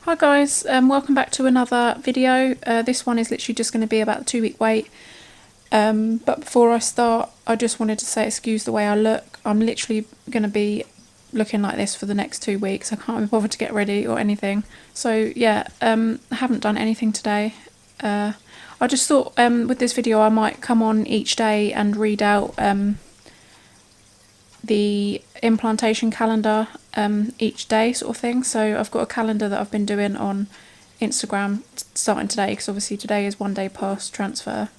Hi guys, welcome back to another video. This one is literally just going to be about the 2-week wait. But before I start, I just wanted to say excuse the way I look. I'm literally going to be looking like this for the next 2 weeks. I can't be bothered to get ready or anything. So yeah, I haven't done anything today. I just thought with this video I might come on each day and read out the implantation calendar each day sort of thing. So I've got a calendar that I've been doing on Instagram starting today, because obviously today is 1 day past transfer.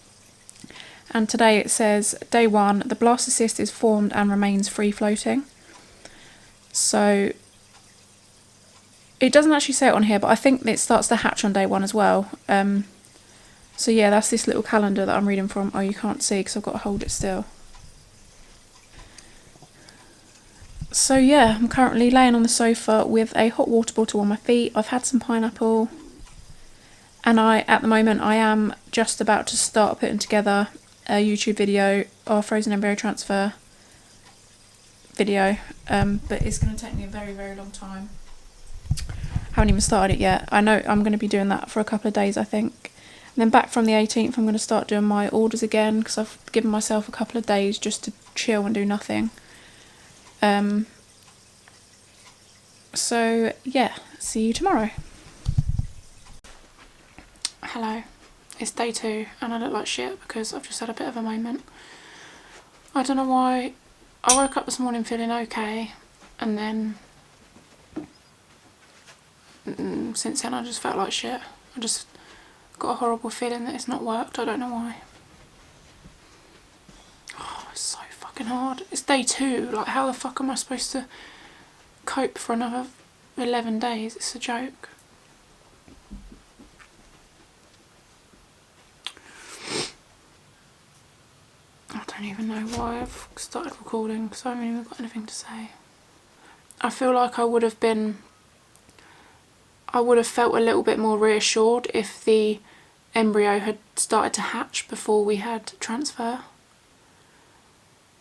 And today it says day 1, the blastocyst is formed and remains free floating. So it doesn't actually say it on here, but I think it starts to hatch on day 1 as well. So yeah, that's this little calendar that I'm reading from. Oh, you can't see because I've got to hold it still. So yeah, I'm currently laying on the sofa with a hot water bottle on my feet. I've had some pineapple, and at the moment I am just about to start putting together a YouTube video, or frozen embryo transfer video, but it's going to take me a very, very long time. Haven't even started it yet. I know I'm going to be doing that for a couple of days, I think. And then back from the 18th I'm going to start doing my orders again, because I've given myself a couple of days just to chill and do nothing. So yeah, see you tomorrow. Hello, it's day 2 and I look like shit because I've just had a bit of a moment. I don't know why. I woke up this morning feeling okay, and then since then I just felt like shit. I just got a horrible feeling that it's not worked. I don't know why. Oh, it's so fucking hard. It's day 2. Like, how the fuck am I supposed to cope for another 11 days? It's a joke. I don't even know why I've started recording, because I haven't even got anything to say. I feel like I would have felt a little bit more reassured if the embryo had started to hatch before we had transfer,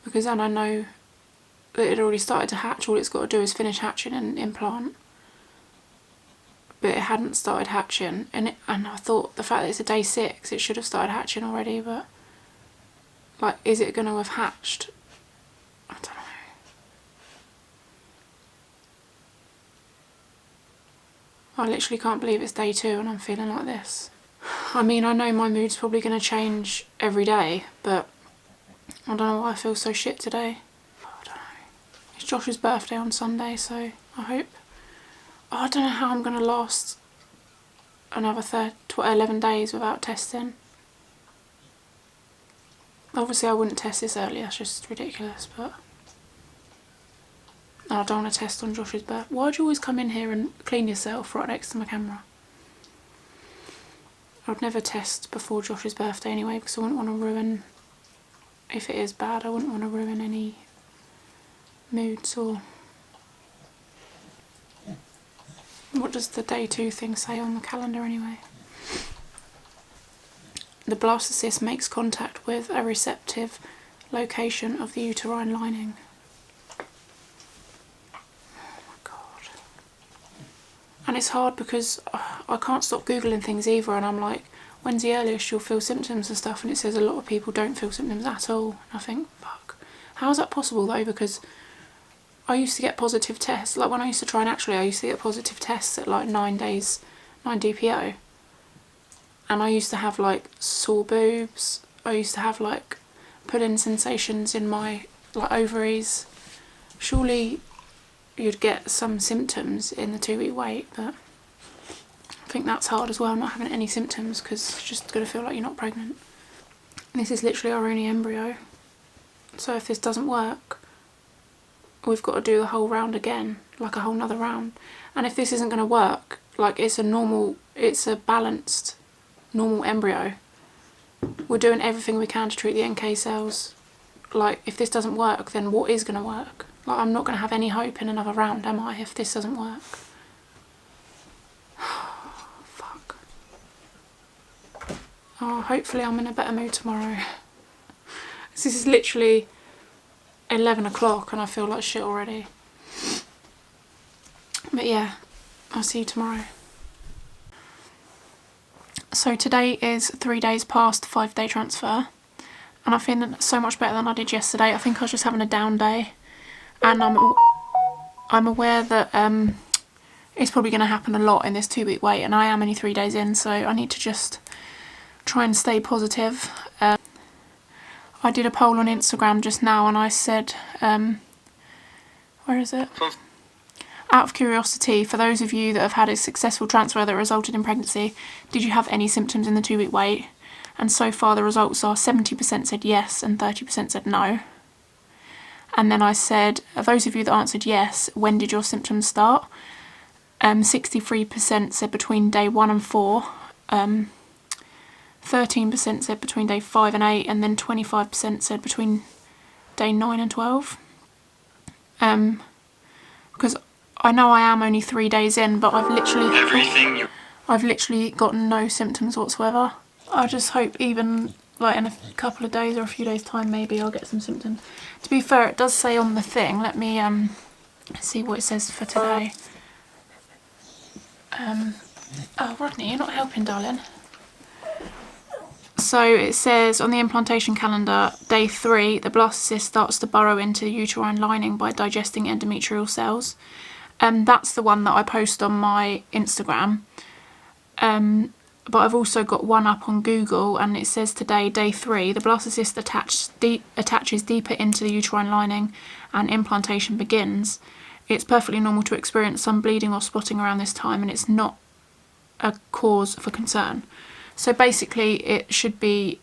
because then I know that it already started to hatch. All it's got to do is finish hatching and implant. But it hadn't started hatching, and I thought the fact that it's a day 6, it should have started hatching already. But like, is it going to have hatched? I don't know. I literally can't believe it's day 2 and I'm feeling like this. I mean, I know my mood's probably going to change every day, but I don't know why I feel so shit today. It's Josh's birthday on Sunday, so I hope... Oh, I don't know how I'm going to last another 11 days without testing. Obviously I wouldn't test this early, that's just ridiculous, but... I don't want to test on Josh's birthday. Why do you always come in here and clean yourself right next to my camera? I'd never test before Josh's birthday anyway, because I wouldn't want to ruin... If it is bad, I wouldn't want to ruin any moods. Or what does the day 2 thing say on the calendar anyway? The blastocyst makes contact with a receptive location of the uterine lining. Oh my god. And it's hard because I can't stop googling things either, and I'm like, when's the earliest you'll feel symptoms and stuff, and it says a lot of people don't feel symptoms at all. And I think, fuck, how is that possible though? Because I used to get positive tests, like when I used to try naturally, I used to get positive tests at like 9 days, 9 DPO. And I used to have like sore boobs, I used to have like pulling sensations in my like ovaries. Surely you'd get some symptoms in the 2-week wait, but I think that's hard as well, not having any symptoms, because it's just going to feel like you're not pregnant. And this is literally our only embryo. So if this doesn't work, we've got to do the whole round again, like a whole nother round. And if this isn't going to work, like it's a balanced, normal embryo. We're doing everything we can to treat the NK cells. Like, if this doesn't work, then what is going to work? Like, I'm not going to have any hope in another round, am I, if this doesn't work? Fuck. Oh, hopefully I'm in a better mood tomorrow. This is literally 11 o'clock and I feel like shit already. But yeah, I'll see you tomorrow. So today is 3 days past the 5-day transfer, and I'm feeling so much better than I did yesterday. I think I was just having a down day, and I'm aware that it's probably going to happen a lot in this 2-week wait, and I am only 3 days in, so I need to just try and stay positive. I did a poll on Instagram just now, and I said, where is it? Out of curiosity, for those of you that have had a successful transfer that resulted in pregnancy, did you have any symptoms in the 2-week wait? And so far the results are 70% said yes and 30% said no. And then I said, those of you that answered yes, when did your symptoms start? 63% said between day 1 and 4. 13% said between day 5 and 8, and then 25% said between day 9 and 12. Because I know I am only 3 days in, but I've literally got no symptoms whatsoever. I just hope even like in a couple of days or a few days time maybe I'll get some symptoms. To be fair, it does say on the thing, let me see what it says for today. Oh Rodney, you're not helping, darling. So it says on the implantation calendar, day 3, the blastocyst starts to burrow into the uterine lining by digesting endometrial cells. That's the one that I post on my Instagram. But I've also got one up on Google, and it says today, day 3, the blastocyst attaches deeper into the uterine lining and implantation begins. It's perfectly normal to experience some bleeding or spotting around this time, and it's not a cause for concern. So basically it should be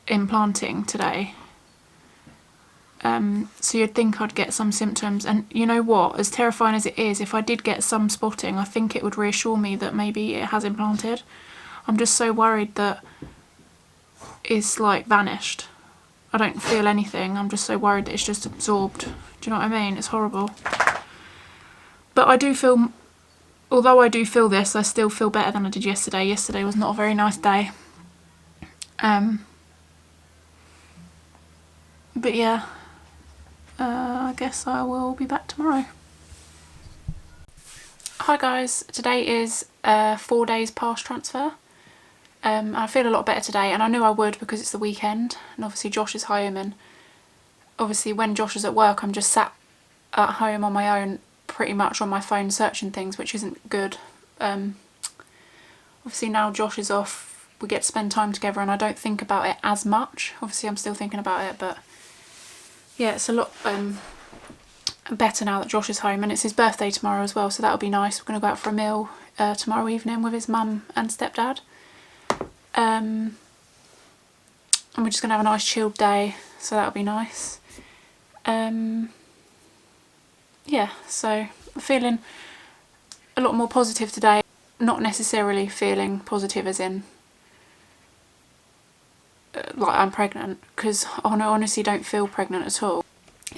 implanting today. So you'd think I'd get some symptoms, and you know what, as terrifying as it is, if I did get some spotting, I think it would reassure me that maybe it has implanted. I'm just so worried that it's like vanished. I don't feel anything, I'm just so worried that it's just absorbed. Do you know what I mean? It's horrible. But I do feel, although I do feel this, I still feel better than I did yesterday. Yesterday was not a very nice day. But yeah, I guess I will be back tomorrow. Hi guys, today is 4 days past transfer. I feel a lot better today, and I knew I would because it's the weekend, and obviously Josh is home, and obviously when Josh is at work I'm just sat at home on my own, pretty much on my phone searching things, which isn't good. Obviously now Josh is off, we get to spend time together, and I don't think about it as much. Obviously I'm still thinking about it, but yeah, it's a lot better now that Josh is home, and it's his birthday tomorrow as well, so that'll be nice. We're going to go out for a meal tomorrow evening with his mum and stepdad. And we're just going to have a nice chilled day, so that'll be nice. Yeah, so I'm feeling a lot more positive today. Not necessarily feeling positive as in like I'm pregnant, because I honestly don't feel pregnant at all.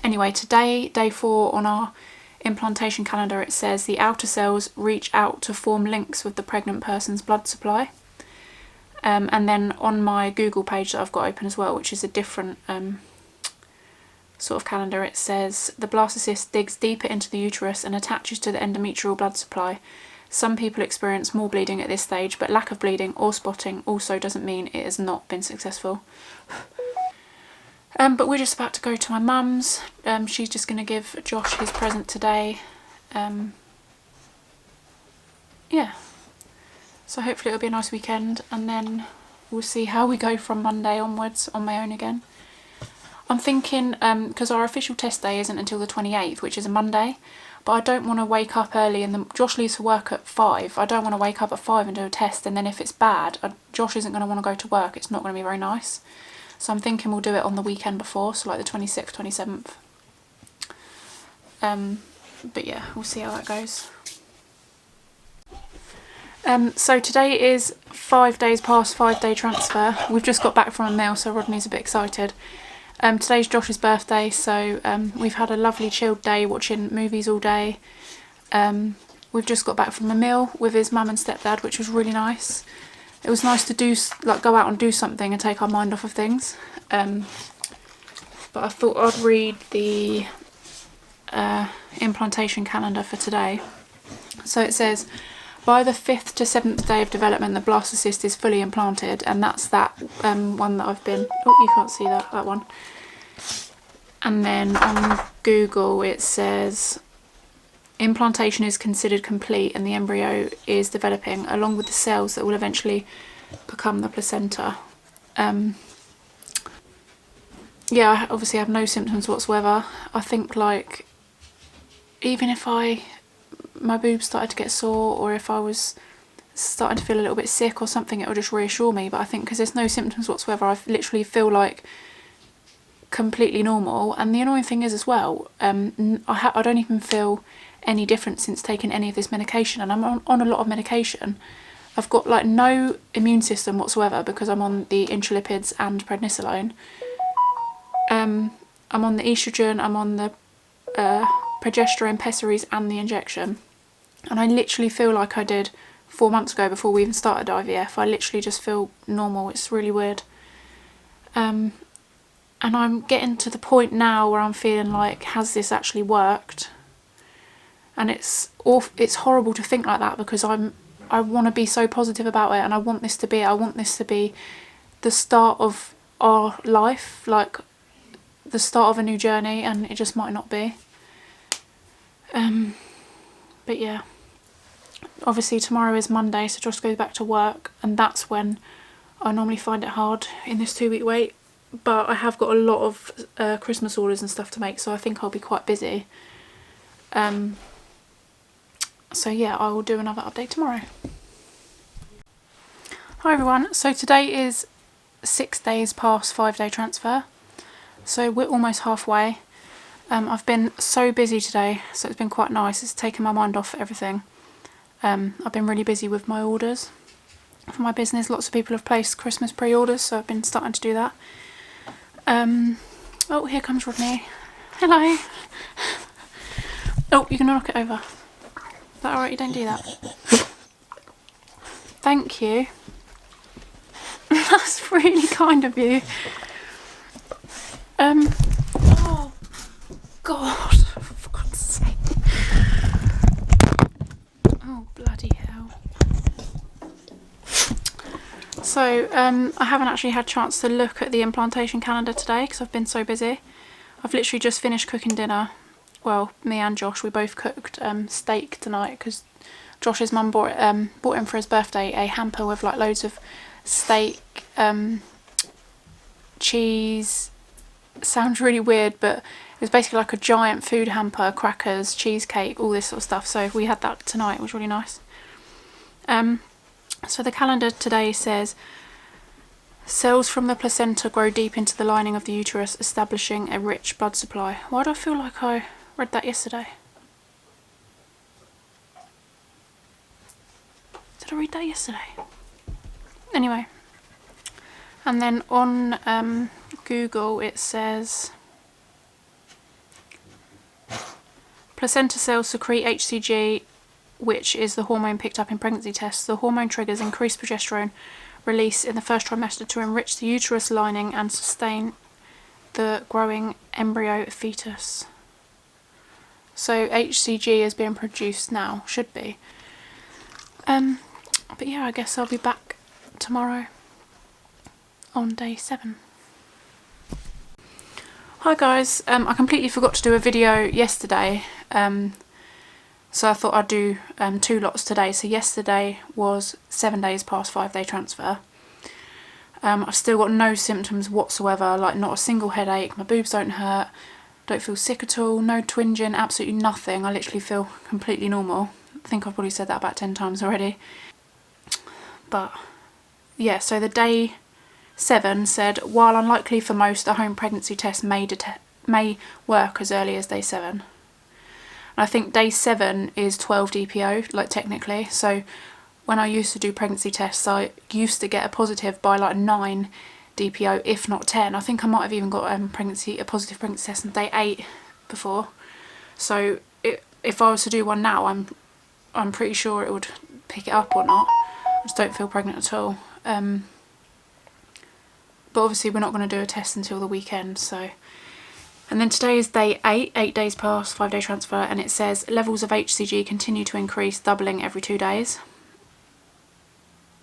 Anyway, today, day 4 on our implantation calendar, it says the outer cells reach out to form links with the pregnant person's blood supply. And then on my Google page that I've got open as well, which is a different sort of calendar, it says the blastocyst digs deeper into the uterus and attaches to the endometrial blood supply. Some people experience more bleeding at this stage, but lack of bleeding or spotting also doesn't mean it has not been successful. But we're just about to go to my mum's. She's just going to give Josh his present today. Yeah. So hopefully it'll be a nice weekend, and then we'll see how we go from Monday onwards on my own again. I'm thinking, because our official test day isn't until the 28th, which is a Monday, but I don't want to wake up early, and Josh leaves for work at 5. I don't want to wake up at 5 and do a test, and then if it's bad, Josh isn't going to want to go to work. It's not going to be very nice. So I'm thinking we'll do it on the weekend before, so like the 26th, 27th. But yeah, we'll see how that goes. So today is 5 days past 5-day transfer. We've just got back from a meal, so Rodney's a bit excited. Today's Josh's birthday, so we've had a lovely chilled day watching movies all day. We've just got back from a meal with his mum and stepdad, which was really nice. It was nice to go out and do something and take our mind off of things. But I thought I'd read the implantation calendar for today. So it says, By the 5th to 7th day of development, the blastocyst is fully implanted, and that's that one that I've been... Oh, you can't see that one. And then on Google it says implantation is considered complete and the embryo is developing along with the cells that will eventually become the placenta. Yeah, I obviously have no symptoms whatsoever. I think, like, even if my boobs started to get sore, or if I was starting to feel a little bit sick or something, it would just reassure me. But I think because there's no symptoms whatsoever, I literally feel like completely normal. And the annoying thing is as well, I don't even feel any difference since taking any of this medication, and I'm on a lot of medication. I've got like no immune system whatsoever because I'm on the intralipids and prednisolone. I'm on the estrogen, I'm on the progesterone, pessaries and the injection, and I literally feel like I did 4 months ago before we even started IVF. I literally just feel normal. It's really weird. And I'm getting to the point now where I'm feeling like, has this actually worked? And it's horrible to think like that, because I want to be so positive about it, and I want this to be the start of our life, like the start of a new journey, and it just might not be. But yeah, obviously tomorrow is Monday, so Josh goes back to work, and that's when I normally find it hard in this 2-week wait. But I have got a lot of Christmas orders and stuff to make, so I think I'll be quite busy. So yeah, I will do another update tomorrow. Hi everyone, so today is 6 days past 5-day transfer, so we're almost halfway. I've been so busy today, so it's been quite nice. It's taken my mind off everything. I've been really busy with my orders for my business. Lots of people have placed Christmas pre-orders, so I've been starting to do that. Oh, here comes Rodney. Hello. Oh, you're gonna knock it over. Is that alright? You don't do that. Thank you. That's really kind of you. Oh God, for God's sake. Oh bloody hell. So I haven't actually had a chance to look at the implantation calendar today because I've been so busy. I've literally just finished cooking dinner. Well, me and Josh, we both cooked steak tonight because Josh's mum bought him for his birthday a hamper with like loads of steak, cheese. Sounds really weird, but it was basically like a giant food hamper, crackers, cheesecake, all this sort of stuff. So we had that tonight. It was really nice. So the calendar today says cells from the placenta grow deep into the lining of the uterus, establishing a rich blood supply. Why do I feel like I read that yesterday? Did I read that yesterday? Anyway. And then on Google it says placenta cells secrete HCG, which is the hormone picked up in pregnancy tests. The hormone triggers increased progesterone release in the first trimester to enrich the uterus lining and sustain the growing embryo fetus. So HCG is being produced now, should be. But yeah, I guess I'll be back tomorrow on day 7. Hi guys, I completely forgot to do a video yesterday, so I thought I'd do 2 lots today. So yesterday was 7 days past 5-day transfer. I've still got no symptoms whatsoever, like not a single headache, my boobs don't hurt, don't feel sick at all, no twinging, absolutely nothing. I literally feel completely normal. I think I've probably said that about 10 times already. But yeah, so the day 7 said, while unlikely for most, a home pregnancy test may work as early as day 7. And I think day 7 is 12 DPO, like technically. So when I used to do pregnancy tests, I used to get a positive by like 9 DPO, if not 10. I think I might have even got a positive pregnancy test on day 8 before. So if I was to do one now, I'm pretty sure it would pick it up or not. I just don't feel pregnant at all. But obviously we're not going to do a test until the weekend, so. And then today is day 8, 8 days past 5-day transfer, and it says levels of HCG continue to increase, doubling every 2 days.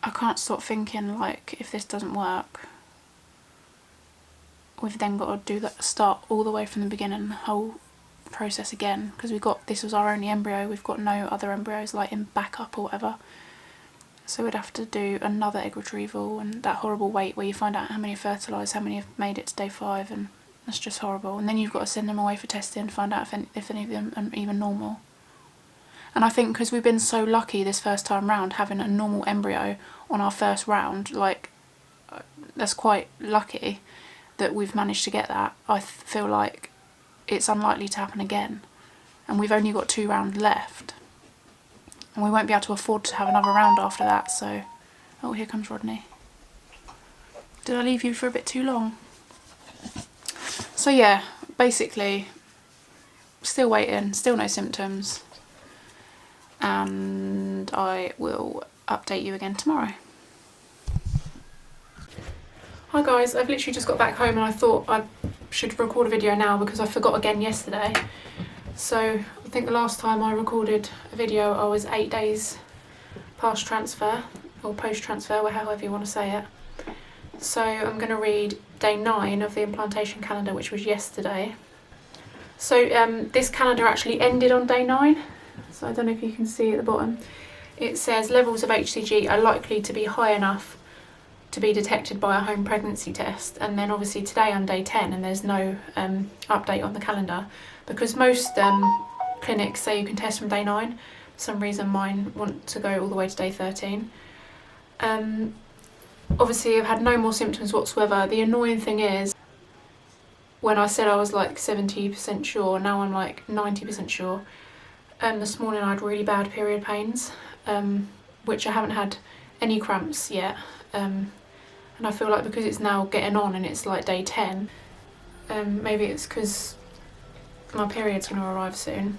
I can't stop thinking, like, if this doesn't work, we've then got to do that, start all the way from the beginning, the whole process again, because this was our only embryo, we've got no other embryos like in backup or whatever, so we'd have to do another egg retrieval and that horrible wait where you find out how many are fertilised, how many have made it to day 5, and that's just horrible. And then you've got to send them away for testing, find out if any of them are even normal. And I think because we've been so lucky this first time round having a normal embryo on our first round, like, that's quite lucky that we've managed to get that. I feel like it's unlikely to happen again, and we've only got 2 rounds left, and we won't be able to afford to have another round after that. So, oh, here comes Rodney. Did I leave you for a bit too long? So yeah, basically still waiting, still no symptoms, and I will update you again tomorrow. Hi guys, I've literally just got back home and I thought I should record a video now because I forgot again yesterday. So I think the last time I recorded a video I was 8 days past transfer, or post transfer, however you want to say it. So I'm going to read day 9 of the implantation calendar, which was yesterday. So this calendar actually ended on day 9, so I don't know if you can see at the bottom. It says levels of HCG are likely to be high enough to be detected by a home pregnancy test, and then obviously today on day 10 and there's no update on the calendar because most clinics say you can test from day 9. For some reason mine want to go all the way to day 13. Obviously I've had no more symptoms whatsoever. The annoying thing is, when I said I was like 70% sure, now I'm like 90% sure. This morning I had really bad period pains, which I haven't had any cramps yet. And I feel like because it's now getting on and it's like day 10, maybe it's because my period's going to arrive soon.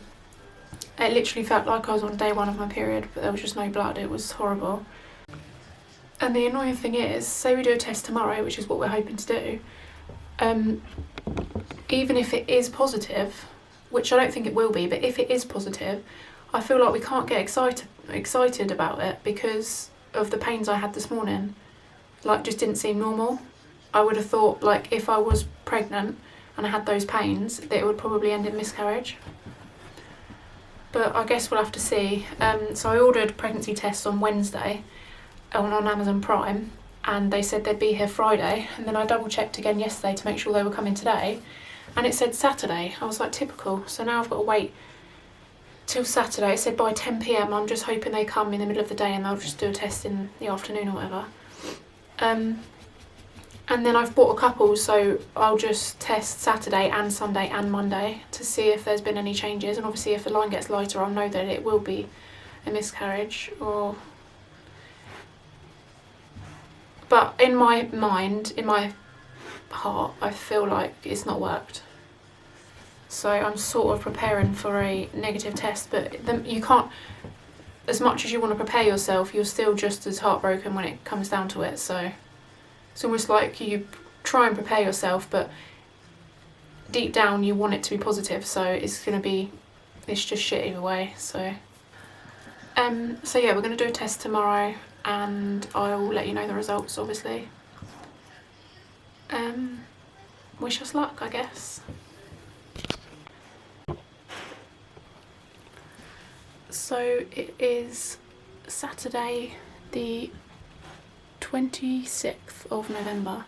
It literally felt like I was on day 1 of my period, but there was just no blood. It was horrible. And the annoying thing is, say we do a test tomorrow, which is what we're hoping to do, even if it is positive, which I don't think it will be, but if it is positive, I feel like we can't get excited about it because of the pains I had this morning. Like, just didn't seem normal. I would have thought, like, if I was pregnant and I had those pains, that it would probably end in miscarriage. But I guess we'll have to see. So I ordered pregnancy tests on Wednesday on Amazon Prime, and they said they'd be here Friday, and then I double checked again yesterday to make sure they were coming today, and it said Saturday. I was like, typical. So now I've got to wait till Saturday. It said by 10 PM. I'm just hoping they come in the middle of the day and they'll just do a test in the afternoon or whatever. And then I've bought a couple, so I'll just test Saturday and Sunday and Monday to see if there's been any changes, and obviously if the line gets lighter I'll know that it will be a miscarriage. But in my mind, in my heart, I feel like it's not worked. So I'm sort of preparing for a negative test, but you can't, as much as you want to prepare yourself, you're still just as heartbroken when it comes down to it. So it's almost like you try and prepare yourself, but deep down you want it to be positive, so it's just shit either way. So yeah, we're going to do a test tomorrow and I'll let you know the results, obviously. Wish us luck, I guess. So it is Saturday the 26th of November,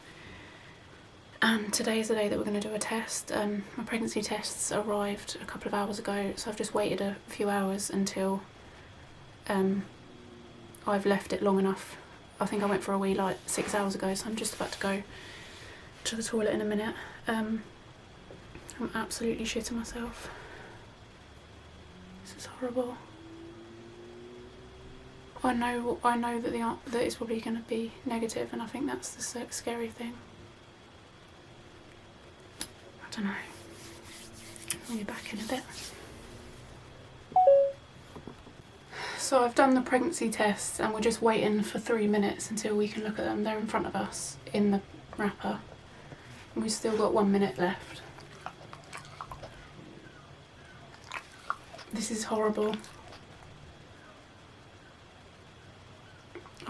and today is the day that we're going to do a test. My pregnancy tests arrived a couple of hours ago, so I've just waited a few hours until I've left it long enough. I think I went for a wee like 6 hours ago, so I'm just about to go to the toilet in a minute. I'm absolutely shitting myself. This is horrible. I know that it's probably going to be negative, and I think that's the scary thing. I don't know. I'll be back in a bit. So I've done the pregnancy tests and we're just waiting for 3 minutes until we can look at them. They're in front of us in the wrapper, and we've still got 1 minute left. This is horrible.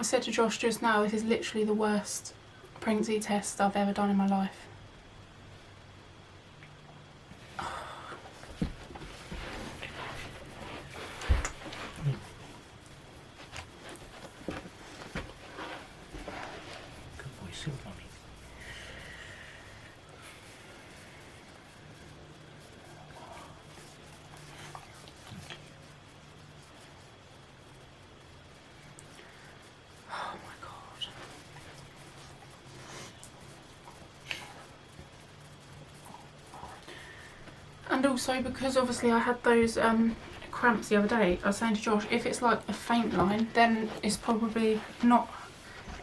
I said to Josh just now, this is literally the worst pregnancy test I've ever done in my life. Good boy, sit with mommy. Oh my god. And also because obviously I had those cramps the other day, I was saying to Josh, if it's like a faint line, then it's probably not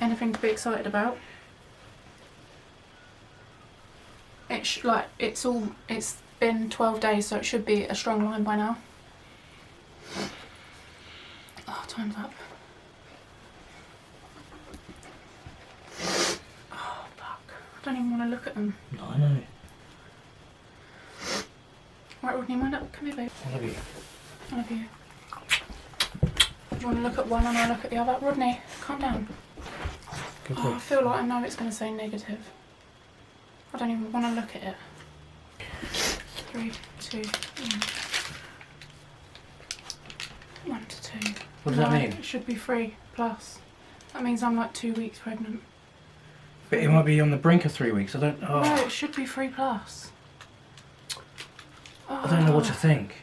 anything to be excited about. It's been 12 days, so it should be a strong line by now. Oh, time's up. Oh, fuck. I don't even want to look at them. No, I know. Right, Rodney, mind up. Come here, babe. I love you. I love you. Do you want to look at one and I'll look at the other? Rodney, calm down. Good Oh, boy. I feel like I know it's going to say negative. I don't even want to look at it. 3, 2, 1. 1 to 2. What does that mean? It should be 3 plus. That means I'm like 2 weeks pregnant. But it might be on the brink of 3 weeks. I don't. Oh, No, it should be 3 plus. Oh, I don't know what to think.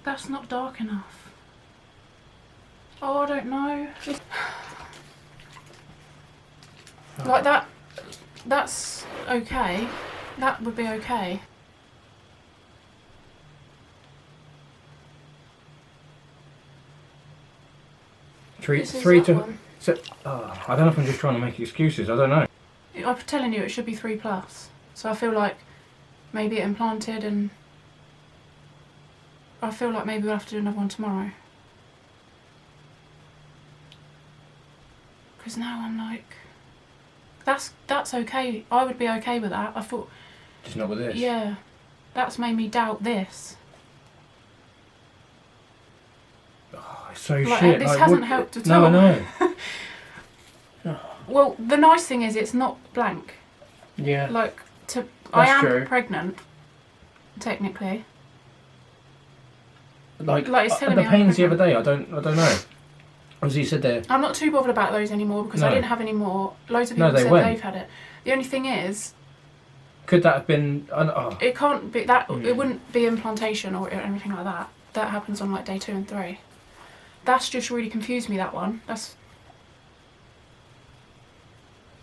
that's not dark enough. Oh, I don't know. Like that. That's okay. That would be okay. Three This is to. that one. So, I don't know if I'm just trying to make excuses. I don't know. I'm telling you, it should be 3 plus. So I feel like maybe it implanted, and I feel like maybe we'll have to do another one tomorrow. Because now I'm like, that's okay. I would be okay with that. I thought, Just not with this. yeah, that's made me doubt this. Oh, it's so Like, shit. this Like, hasn't what- helped at No, all. I know. Well, the nice thing is it's not blank. Yeah. Like, I am true. pregnant, technically. Like it's telling the me I'm pains the pregnant. other day. I don't know. As you said there. I'm not too bothered about those anymore because I No. didn't have any more. Loads of No, people they said went. they've had it. The only thing is, Could that have been? Oh. it can't be that. Mm. It wouldn't be implantation or anything like that. That happens on like day 2 and 3. That's just really confused me. That one.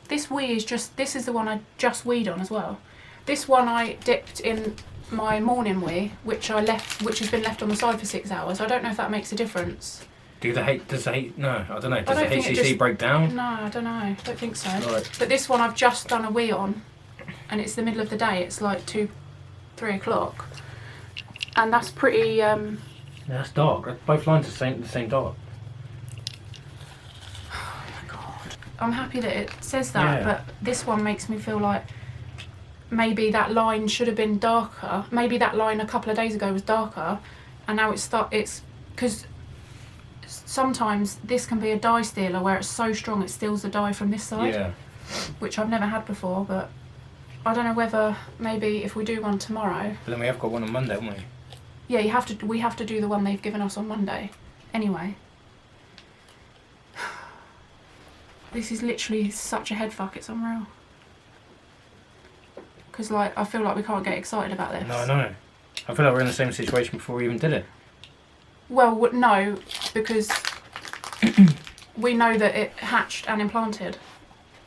This wee is just. This is the one I just weed on as well. This one I dipped in my morning wee, which has been left on the side for 6 hours. I don't know if that makes a difference. Does the HCC? No, I don't know. Does don't the think it HCC just- break down? No, I don't know. I don't think so. Right. But this one I've just done a wee on, and it's the middle of the day. It's like 2, 3 o'clock, and that's pretty. Yeah, that's dark. Both lines are the same dark. Oh my god! I'm happy that it says that, Yeah. but this one makes me feel like maybe that line should have been darker. Maybe that line a couple of days ago was darker, and now it's because sometimes this can be a dye stealer where it's so strong it steals the dye from this side. Yeah. Which I've never had before, but I don't know whether maybe if we do one tomorrow. But then we have got one on Monday, haven't we? Yeah, we have to do the one they've given us on Monday. Anyway. This is literally such a head fuck, it's unreal. Because like I feel like we can't get excited about this. No, I know. I feel like we're in the same situation before we even did it. Well, no, because we know that it hatched and implanted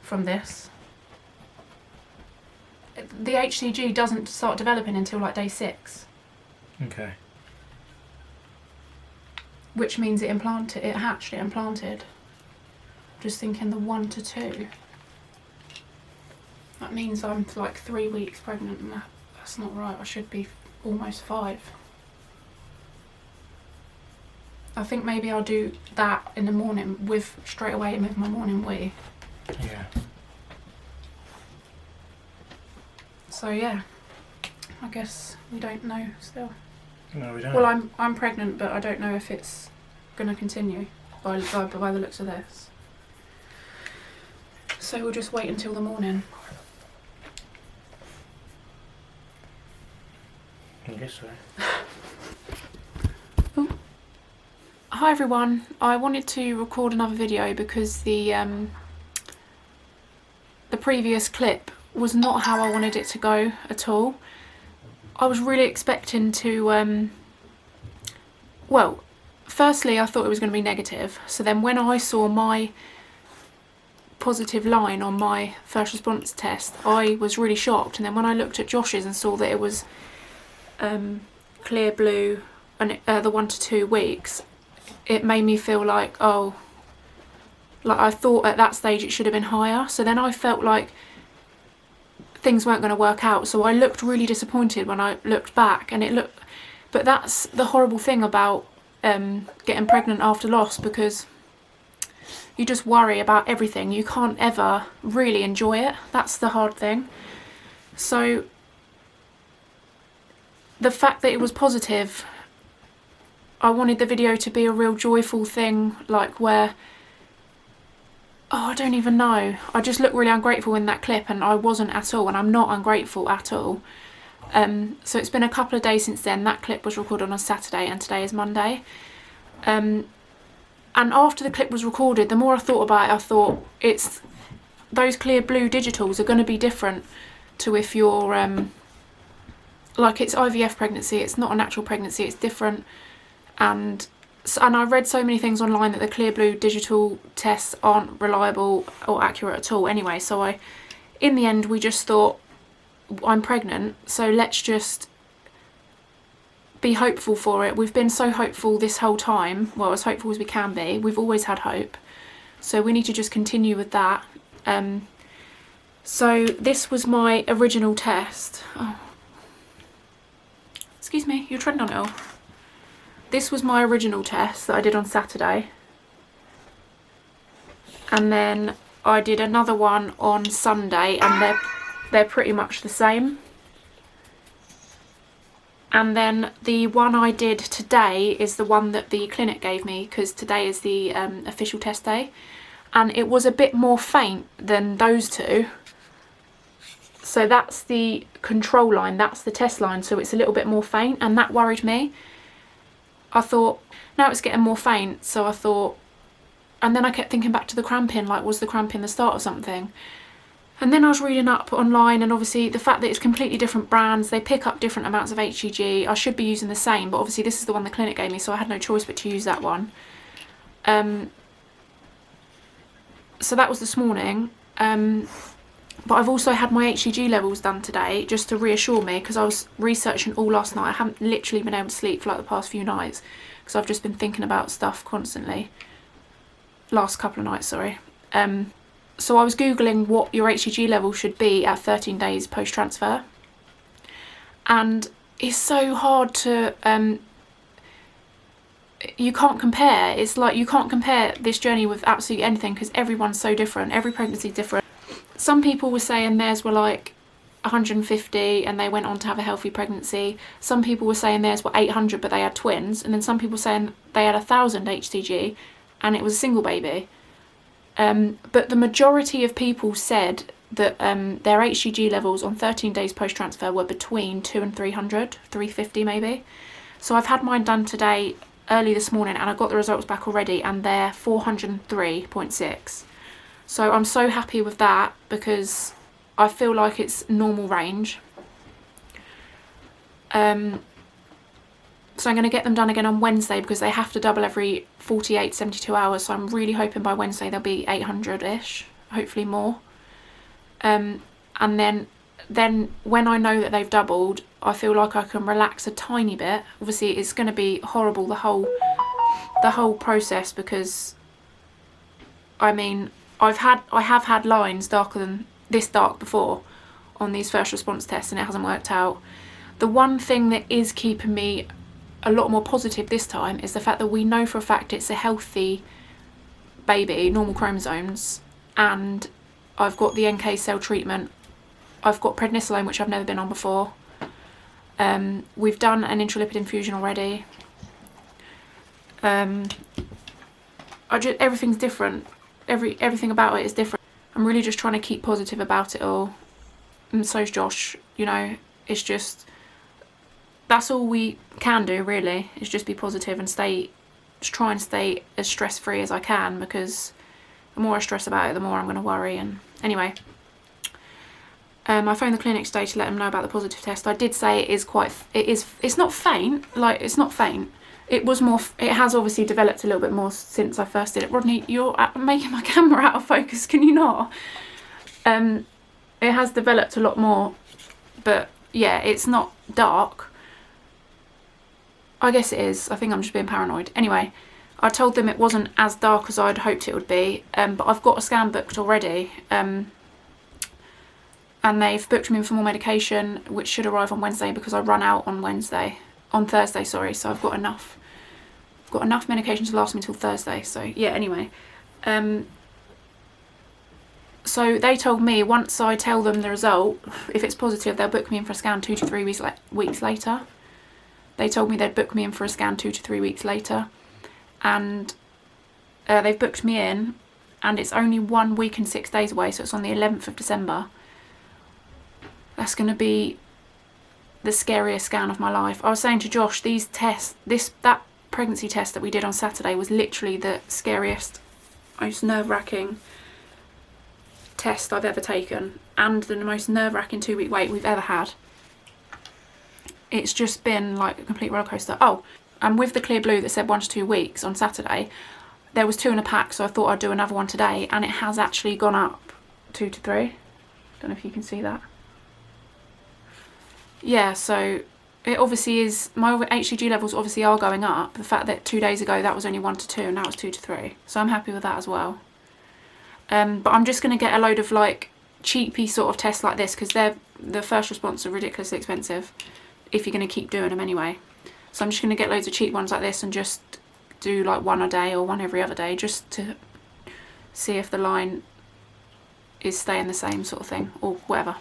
from this. The HCG doesn't start developing until like day 6. Okay. Which means it hatched, it implanted. Just thinking the 1 to 2. That means I'm like 3 weeks pregnant, and that's not right. I should be almost 5. I think maybe I'll do that in the morning straight away with my morning wee. Yeah. So yeah, I guess we don't know still. No, we don't. Well, I'm pregnant, but I don't know if it's going to continue by the looks of this. So we'll just wait until the morning. I guess so. Hi everyone, I wanted to record another video because the previous clip was not how I wanted it to go at all. I was really expecting to, well, firstly I thought it was going to be negative, so then when I saw my positive line on my first response test I was really shocked, and then when I looked at Josh's and saw that it was clear blue and the 1 to 2 weeks, it made me feel like, oh, like I thought at that stage it should have been higher. So then I felt like things weren't going to work out. So I looked really disappointed when I looked back, and it looked, but that's the horrible thing about getting pregnant after loss, because you just worry about everything. You can't ever really enjoy it. That's the hard thing. So the fact that it was positive, I wanted the video to be a real joyful thing, like where, oh, I don't even know. I just looked really ungrateful in that clip, and I wasn't at all, and I'm not ungrateful at all. So it's been a couple of days since then. That clip was recorded on Saturday and today is Monday. And after the clip was recorded, the more I thought about it, I thought it's, those clear blue digitals are going to be different to if you're, like it's IVF pregnancy, it's not a natural pregnancy, it's different. And I read so many things online that the clear blue digital tests aren't reliable or accurate at all anyway, so in the end we just thought, I'm pregnant, so let's just be hopeful for it. We've been so hopeful this whole time, well, as hopeful as we can be. We've always had hope, so we need to just continue with that. So this was my original test. Oh. Excuse me, you're treading on it all. This was my original test that I did on Saturday, and then I did another one on Sunday, and they're pretty much the same. And then the one I did today is the one that the clinic gave me, because today is the official test day, and it was a bit more faint than those two. So that's the control line, that's the test line, so it's a little bit more faint, and that worried me. I thought, now it's getting more faint, so I thought, and then I kept thinking back to the cramping, like was the cramping the start of something? And then I was reading up online, and obviously the fact that it's completely different brands, they pick up different amounts of HCG. I should be using the same, but obviously this is the one the clinic gave me, so I had no choice but to use that one. So that was this morning. But I've also had my HCG levels done today, just to reassure me, because I was researching all last night. I haven't literally been able to sleep for like the past few nights, because I've just been thinking about stuff constantly. Last couple of nights, sorry. So I was Googling what your HCG level should be at 13 days post-transfer. And it's so hard to, you can't compare. It's like you can't compare this journey with absolutely anything, because everyone's so different. Every pregnancy is different. Some people were saying theirs were like 150 and they went on to have a healthy pregnancy. Some people were saying theirs were 800 but they had twins. And then some people saying they had 1,000 HCG and it was a single baby. But the majority of people said that their HCG levels on 13 days post-transfer were between 200 and 300, 350 maybe. So I've had mine done today, early this morning, and I got the results back already, and they're 403.6. So I'm so happy with that, because I feel like it's normal range. So I'm going to get them done again on Wednesday, because they have to double every 48, 72 hours. So I'm really hoping by Wednesday they'll be 800-ish, hopefully more. And then when I know that they've doubled, I feel like I can relax a tiny bit. Obviously it's going to be horrible, the whole process, because I mean, I have had lines darker than this dark before on these first response tests, and it hasn't worked out. The one thing that is keeping me a lot more positive this time is the fact that we know for a fact it's a healthy baby, normal chromosomes, and I've got the NK cell treatment. I've got prednisolone, which I've never been on before. We've done an intralipid infusion already. Everything's different. Everything about it is different. I'm really just trying to keep positive about it all. And so's Josh, you know, it's just, that's all we can do really, is just be positive and just try and stay as stress-free as I can, because the more I stress about it, the more I'm going to worry. And anyway, I phoned the clinic today to let them know about the positive test. I did say it's not faint, like it's not faint. It was more, it has obviously developed a little bit more since I first did it. Rodney, you're making my camera out of focus, can you not? It has developed a lot more, but yeah, it's not dark. I guess it is. I think I'm just being paranoid. Anyway, I told them it wasn't as dark as I'd hoped it would be, but I've got a scan booked already, and they've booked me in for more medication, which should arrive on Wednesday, because I run out on Thursday, sorry, so I've got enough medication to last me till Thursday. So yeah, anyway, so they told me once I tell them the result, if it's positive, they'll book me in for a scan 2 to 3 weeks later. They told me they'd book me in for a scan 2 to 3 weeks later, and they've booked me in, and it's only 1 week and 6 days away, so it's on the 11th of December. That's going to be the scariest scan of my life. I was saying to Josh, these tests, that pregnancy test that we did on Saturday was literally the scariest, most nerve-wracking test I've ever taken, and the most nerve-wracking 2-week wait we've ever had. It's just been like a complete roller coaster. Oh, and with the clear blue that said 1 to 2 weeks on Saturday, there was 2 in a pack, so I thought I'd do another one today, and it has actually gone up 2 to 3. Don't know if you can see that. Yeah, so it obviously is, my HCG levels obviously are going up. The fact that 2 days ago that was only 1 to 2 and now it's 2 to 3. So I'm happy with that as well. But I'm just going to get a load of like cheapy sort of tests like this, because the first response are ridiculously expensive if you're going to keep doing them anyway. So I'm just going to get loads of cheap ones like this and just do like 1 a day or 1 every other day, just to see if the line is staying the same sort of thing, or whatever.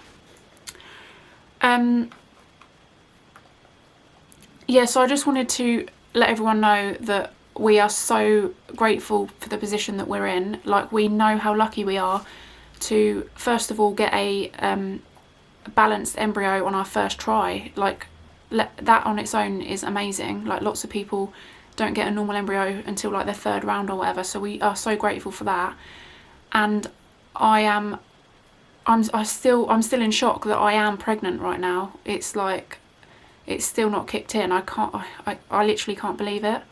Yeah, so I just wanted to let everyone know that we are so grateful for the position that we're in. Like, we know how lucky we are to, first of all, get a balanced embryo on our first try. Like, that on its own is amazing. Like, lots of people don't get a normal embryo until like their 3rd round or whatever, so we are so grateful for that. And I'm still in shock that I am pregnant right now. It's like, it's still not kicked in. I literally can't believe it.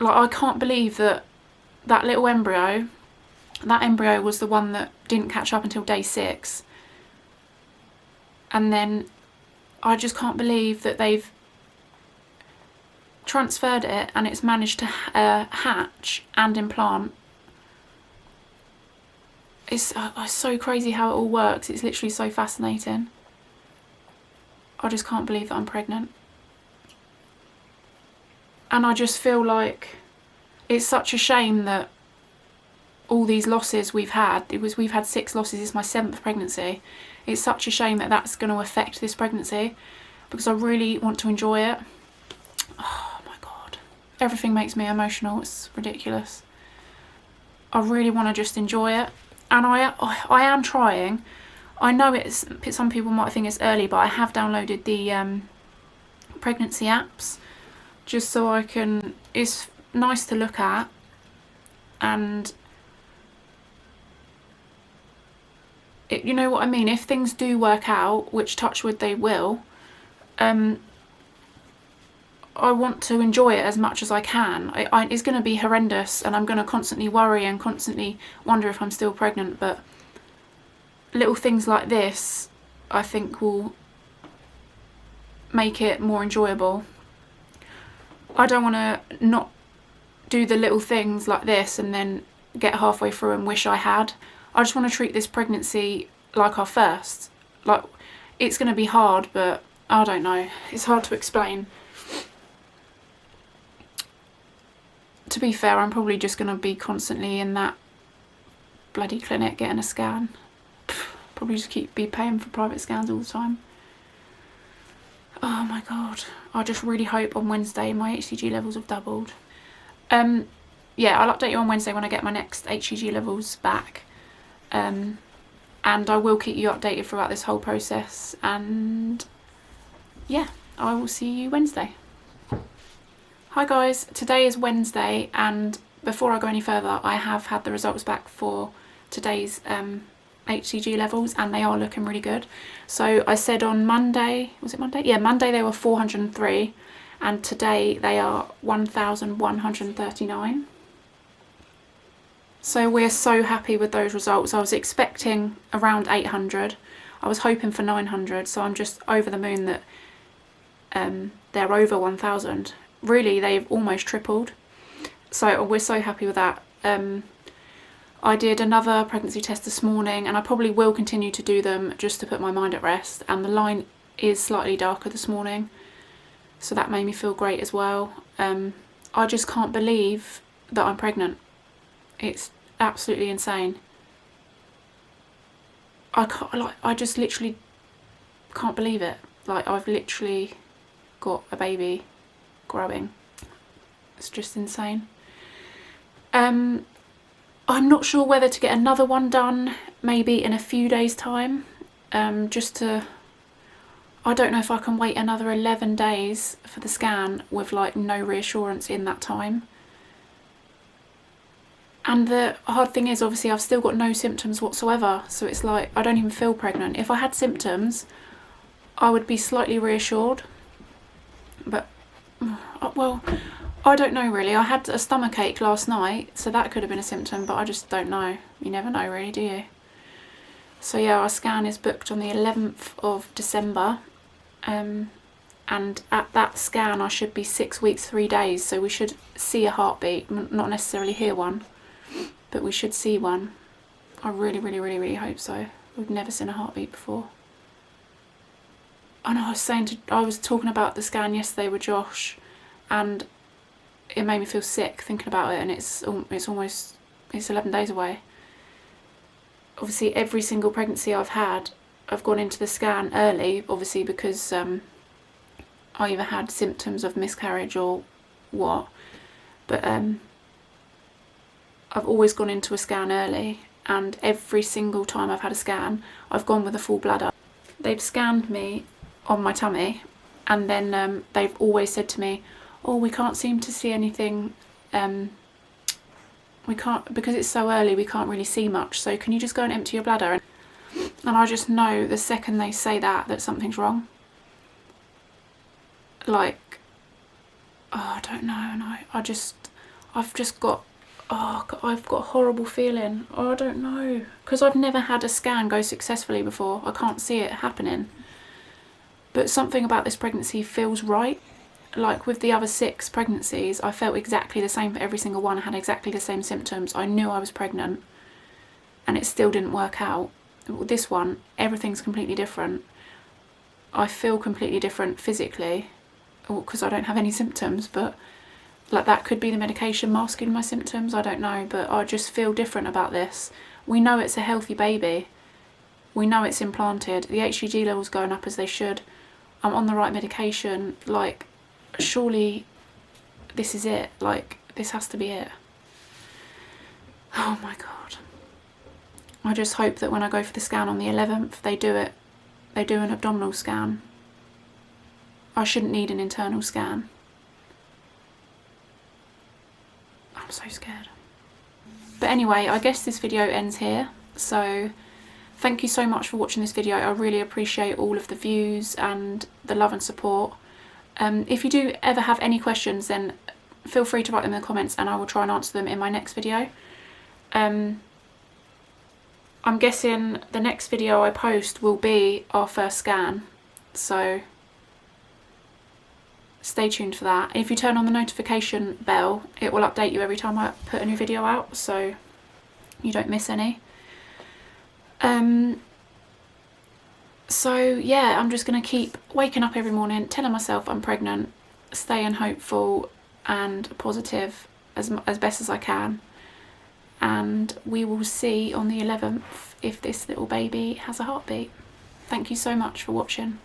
Like, I can't believe that little embryo, that embryo was the one that didn't catch up until day 6. And then I just can't believe that they've transferred it and it's managed to hatch and implant. It's so crazy how it all works. It's literally so fascinating. I just can't believe that I'm pregnant. And I just feel like it's such a shame that all these losses we've had, we've had 6 losses, it's my 7th pregnancy. It's such a shame that that's going to affect this pregnancy, because I really want to enjoy it. Oh my God. Everything makes me emotional. It's ridiculous. I really want to just enjoy it. And I am trying. I know some people might think it's early, but I have downloaded the pregnancy apps just so I can, it's nice to look at, and you know what I mean, if things do work out, which touch wood they will, I want to enjoy it as much as I can. It's going to be horrendous, and I'm going to constantly worry and constantly wonder if I'm still pregnant, but little things like this I think will make it more enjoyable. I don't want to not do the little things like this and then get halfway through and wish I had. I just want to treat this pregnancy like our first. Like, it's going to be hard, but I don't know. It's hard to explain. To be fair, I'm probably just going to be constantly in that bloody clinic getting a scan. Probably just be paying for private scans all the time. Oh my God. I just really hope on Wednesday my HCG levels have doubled. yeah, I'll update you on Wednesday when I get my next HCG levels back. And I will keep you updated throughout this whole process. And yeah, I will see you Wednesday. Hi guys, today is Wednesday, and before I go any further, I have had the results back for today's HCG levels, and they are looking really good. So I said on Monday, was it Monday? Yeah, Monday they were 403, and today they are 1,139. So we're so happy with those results. I was expecting around 800. I was hoping for 900, so I'm just over the moon that they're over 1,000. Really, they've almost tripled. So we're so happy with that. I did another pregnancy test this morning, and I probably will continue to do them just to put my mind at rest. And the line is slightly darker this morning, so that made me feel great as well. I just can't believe that I'm pregnant. It's absolutely insane. I just literally can't believe it. Like, I've literally got a baby growing. It's just insane. I'm not sure whether to get another one done maybe in a few days' time, just to, I don't know if I can wait another 11 days for the scan with like no reassurance in that time. And the hard thing is, obviously I've still got no symptoms whatsoever, so it's like I don't even feel pregnant. If I had symptoms, I would be slightly reassured, but well, I don't know really. I had a stomachache last night, so that could have been a symptom, but I just don't know. You never know really, do you? So yeah, our scan is booked on the 11th of December, and at that scan I should be 6 weeks 3 days, so we should see a heartbeat, not necessarily hear one, but we should see one. I really hope so. We've never seen a heartbeat before. I know, I was talking about the scan yesterday with Josh, and it made me feel sick thinking about it, and it's 11 days away. Obviously every single pregnancy I've had, I've gone into the scan early, obviously because I either had symptoms of miscarriage or what, but I've always gone into a scan early, and every single time I've had a scan I've gone with a full bladder. They've scanned me on my tummy, and then they've always said to me, oh, we can't seem to see anything, we can't, because it's so early, we can't really see much, so can you just go and empty your bladder? And I just know the second they say that something's wrong. Like, oh, I don't know, and I've got a horrible feeling. Oh, I don't know, because I've never had a scan go successfully before. I can't see it happening, but something about this pregnancy feels right. Like with the other 6 pregnancies, I felt exactly the same for every single one. I had exactly the same symptoms. I knew I was pregnant, and it still didn't work out. This one, everything's completely different. I feel completely different physically, because I don't have any symptoms, but like that could be the medication masking my symptoms, I don't know, but I just feel different about this. We know it's a healthy baby. We know it's implanted. The HCG levels going up as they should. I'm on the right medication. Like, surely this is it. Like, this has to be it. Oh my God. I just hope that when I go for the scan on the 11th, they do an abdominal scan. I shouldn't need an internal scan. I'm so scared. But anyway, I guess this video ends here. So thank you so much for watching this video. I really appreciate all of the views and the love and support. If you do ever have any questions, then feel free to write them in the comments, and I will try and answer them in my next video. I'm guessing the next video I post will be our first scan, so stay tuned for that. If you turn on the notification bell, it will update you every time I put a new video out, so you don't miss any. So yeah, I'm just going to keep waking up every morning, telling myself I'm pregnant, staying hopeful and positive as best as I can, and we will see on the 11th if this little baby has a heartbeat. Thank you so much for watching.